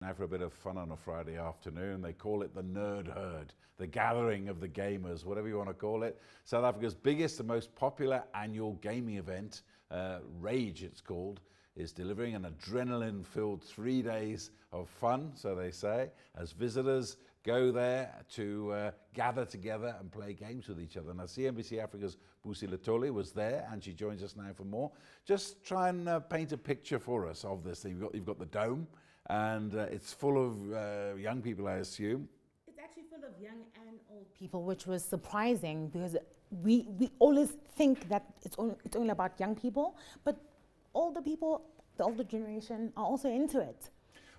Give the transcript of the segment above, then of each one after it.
now for a bit of fun on a Friday afternoon. They call it the Nerd Herd, the gathering of the gamers, whatever you want to call it. South Africa's biggest and most popular annual gaming event, rAge it's called, is delivering an adrenaline-filled 3 days of fun, so they say, as visitors go there to gather together and play games with each other. Now, CNBC Africa's Busi Lethole was there, and she joins us now for more. Just try and paint a picture for us of this thing. You've got the dome, and it's full of young people, I assume. It's actually full of young and old people, which was surprising because we always think that it's only about young people, but older people, the older generation, are also into it.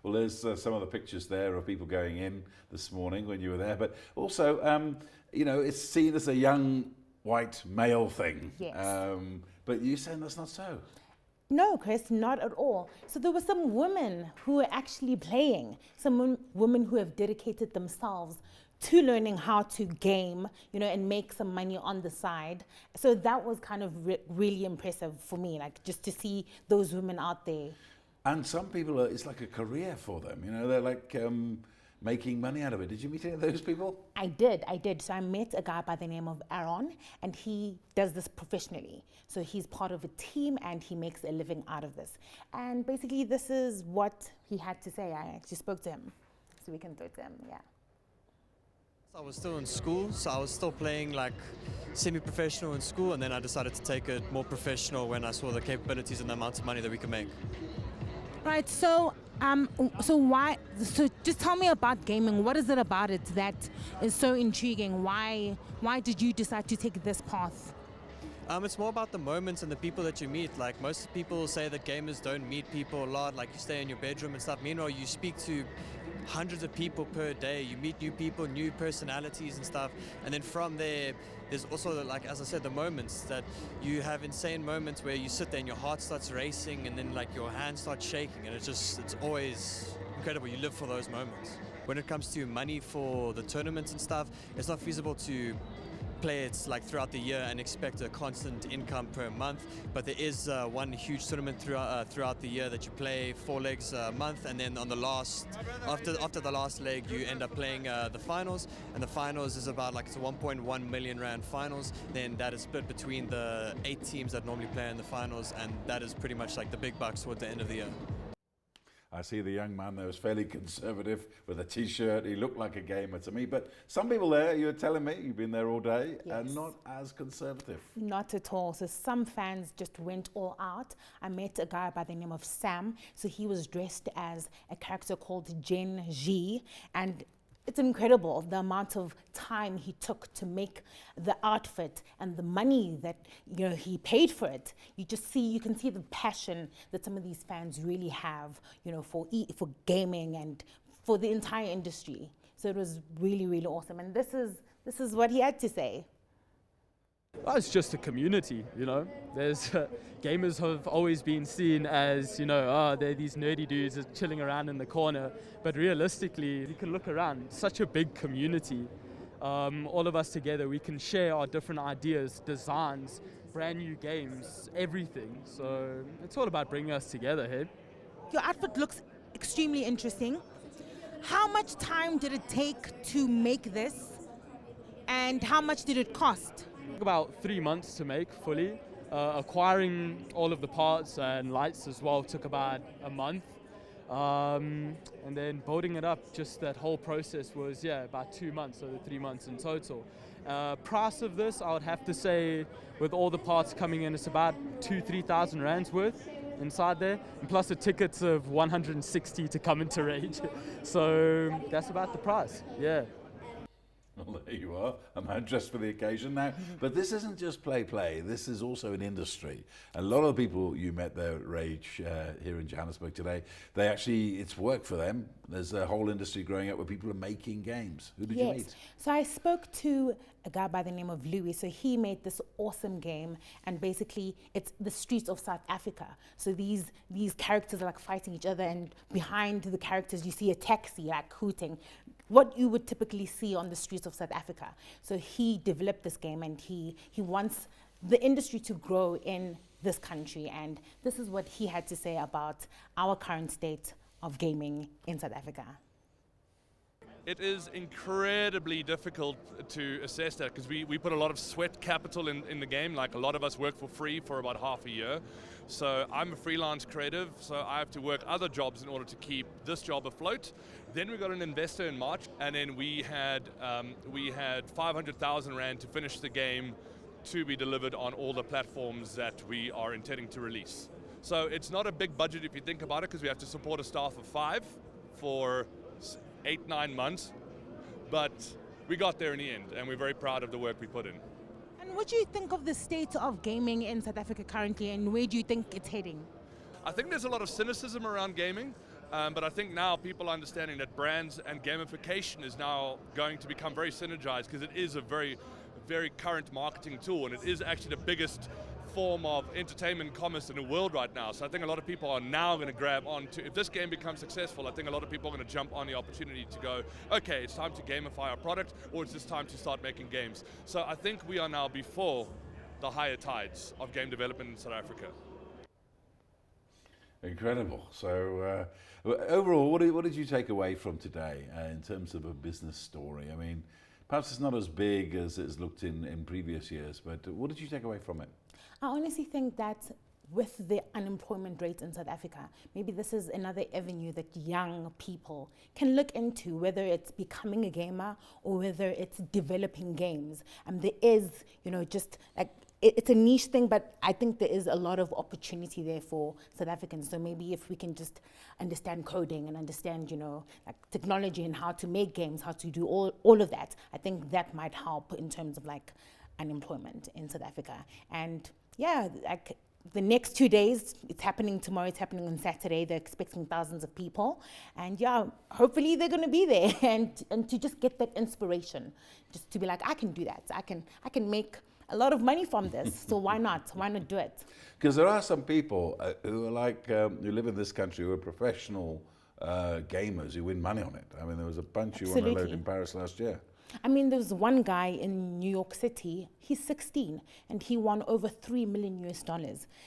Well, there's some of the pictures there of people going in this morning when you were there, but also, you know, it's seen as a young white male thing. Yes. But you're saying that's not so? No, Chris, not at all. So there were some women who were actually playing, some women who have dedicated themselves to learning how to game, you know, and make some money on the side. So that was kind of really impressive for me, like just to see those women out there. And some people, it's like a career for them, you know, they're like making money out of it. Did you meet any of those people? I did. So I met a guy by the name of Aaron, and he does this professionally. So he's part of a team and he makes a living out of this. And basically this is what he had to say. I actually spoke to him, so we can talk to him, yeah. I was still in school, so I was still playing like semi-professional in school, and then I decided to take it more professional when I saw the capabilities and the amount of money that we could make. Right, so just tell me about gaming. What is it about it that is so intriguing? Why did you decide to take this path? It's more about the moments and the people that you meet. Like most people say that gamers don't meet people a lot, like you stay in your bedroom and stuff. Meanwhile, you speak to hundreds of people per day. You meet new people, new personalities and stuff. And then from there, there's also, like, as I said, the moments that you have insane moments where you sit there and your heart starts racing and then like your hands start shaking, and it's always incredible. You live for those moments. When it comes to money for the tournaments and stuff, it's not feasible to play it like throughout the year and expect a constant income per month, but there is one huge tournament throughout the year that you play 4 legs a month, and then on the last after the last leg you end up playing the finals, and the finals is about like it's a 1.1 million rand finals. Then that is split between the 8 teams that normally play in the finals, and that is pretty much like the big bucks toward the end of the year. I see the young man there was fairly conservative with a t-shirt. He looked like a gamer to me, but some people there, you were telling me, you've been there all day, Yes. and not as conservative. Not at all. So some fans just went all out. I met a guy by the name of Sam. So he was dressed as a character called Gen G, and it's incredible the amount of time he took to make the outfit and the money that, you know, he paid for it. You can see the passion that some of these fans really have, you know, for gaming and for the entire industry. So it was really, really awesome. And this is what he had to say. Well, it's just a community, you know. There's gamers have always been seen as, you know, they're these nerdy dudes chilling around in the corner. But realistically, you can look around, such a big community. All of us together, we can share our different ideas, designs, brand new games, everything. So it's all about bringing us together here. Your outfit looks extremely interesting. How much time did it take to make this, and how much did it cost? About 3 months to make fully. Acquiring all of the parts and lights as well took about a month. And then building it up, just that whole process was, about 2 months, so 3 months in total. Price of this, I would have to say, with all the parts coming in, it's about 2,000-3,000 rands worth inside there, and plus the tickets of 160 to come into rAge. So that's about the price, yeah. Well, there you are, a man dressed for the occasion now. But this isn't just play. This is also an industry. A lot of the people you met there at rAge here in Johannesburg today, it's work for them. There's a whole industry growing up where people are making games. Who did you meet? So I spoke to a guy by the name of Louis. So he made this awesome game, and basically it's the streets of South Africa. So these characters are like fighting each other, and behind the characters you see a taxi like hooting, what you would typically see on the streets of South Africa. So he developed this game, and he wants the industry to grow in this country, and this is what he had to say about our current state of gaming in South Africa? It is incredibly difficult to assess that because we put a lot of sweat capital in the game. Like, a lot of us work for free for about half a year. So I'm a freelance creative, so I have to work other jobs in order to keep this job afloat. Then we got an investor in March, and then we had 500,000 Rand to finish the game to be delivered on all the platforms that we are intending to release. So it's not a big budget if you think about it, because we have to support a staff of 5 for 8-9 months, but we got there in the end, and we're very proud of the work we put in. And what do you think of the state of gaming in South Africa currently, and where do you think it's heading? I think there's a lot of cynicism around gaming, but I think now people are understanding that brands and gamification is now going to become very synergized, because it is a very, very current marketing tool, and it is actually the biggest form of entertainment commerce in the world right now. So I think a lot of people are now going to grab on to, if this game becomes successful, I think a lot of people are going to jump on the opportunity to go, okay, it's time to gamify our product, or it's just time to start making games. So I think we are now before the higher tides of game development in South Africa. Incredible. So overall, what did you take away from today in terms of a business story? I mean, perhaps it's not as big as it's looked in previous years, but what did you take away from it? I honestly think that with the unemployment rate in South Africa, maybe this is another avenue that young people can look into, whether it's becoming a gamer or whether it's developing games. And there is, just like, it's a niche thing, but I think there is a lot of opportunity there for South Africans. So maybe if we can just understand coding and understand, like technology and how to make games, how to do all of that, I think that might help in terms of like unemployment in South Africa. And yeah, like the next 2 days, it's happening tomorrow, it's happening on Saturday. They're expecting thousands of people. And yeah, hopefully they're going to be there and to just get that inspiration, just to be like, I can do that. I can make a lot of money from this. So why not? Why not do it? Because there are some people who are like, who live in this country who are professional gamers who win money on it. I mean, there was a bunch who won a load in Paris last year. I mean, there was one guy in New York City, he's 16, and he won over $3 million.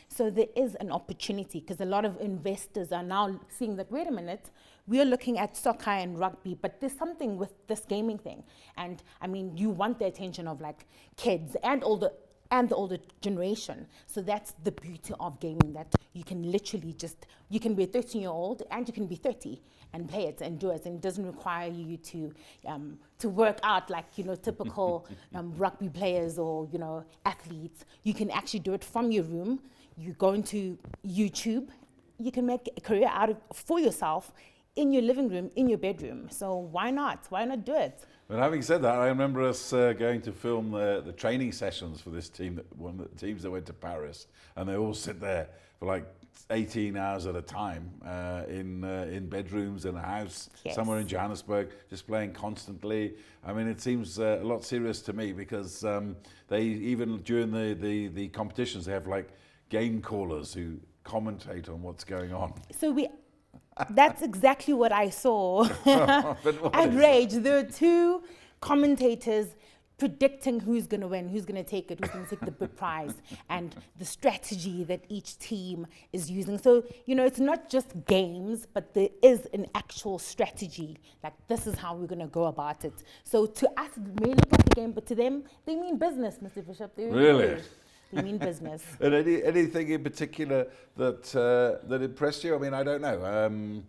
So there is an opportunity, because a lot of investors are now seeing that, wait a minute, we're looking at soccer and rugby, but there's something with this gaming thing. And I mean, you want the attention of like kids and the older generation. So that's the beauty of gaming, that you can literally you can be a 13-year-old and you can be 30 and play it and do it. And it doesn't require you to work out like, typical rugby players or, athletes. You can actually do it from your room. You go into YouTube, you can make a career for yourself in your living room, in your bedroom. So why not? Why not do it? But having said that, I remember us going to film the training sessions for this team, one of the teams that went to Paris, and they all sit there for like 18 hours at a time in bedrooms in a house somewhere in Johannesburg, just playing constantly. I mean, it seems a lot serious to me, because they, even during the competitions, they have like game callers who commentate on what's going on. So that's exactly what I saw at rAge. There are 2 commentators predicting who's going to win, who's going to take it, who's going to take the big prize, and the strategy that each team is using. So, it's not just games, but there is an actual strategy. Like, this is how we're going to go about it. So to us, it may look like a game, but to them, they mean business, Mr. Bishop. They really? They mean business. And anything in particular that impressed you? I mean, I don't know.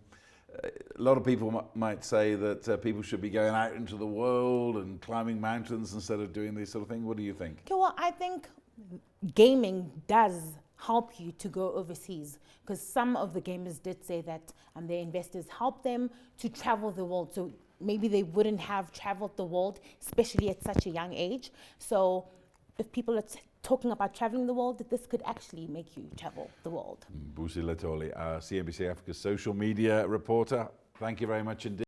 A lot of people might say that people should be going out into the world and climbing mountains instead of doing this sort of thing. What do you think? Okay, well, I think gaming does help you to go overseas, because some of the gamers did say that their investors help them to travel the world. So maybe they wouldn't have traveled the world, especially at such a young age. So if people are talking about traveling the world, this could actually make you travel the world. Busi Lethole, CNBC Africa's social media reporter. Thank you very much indeed.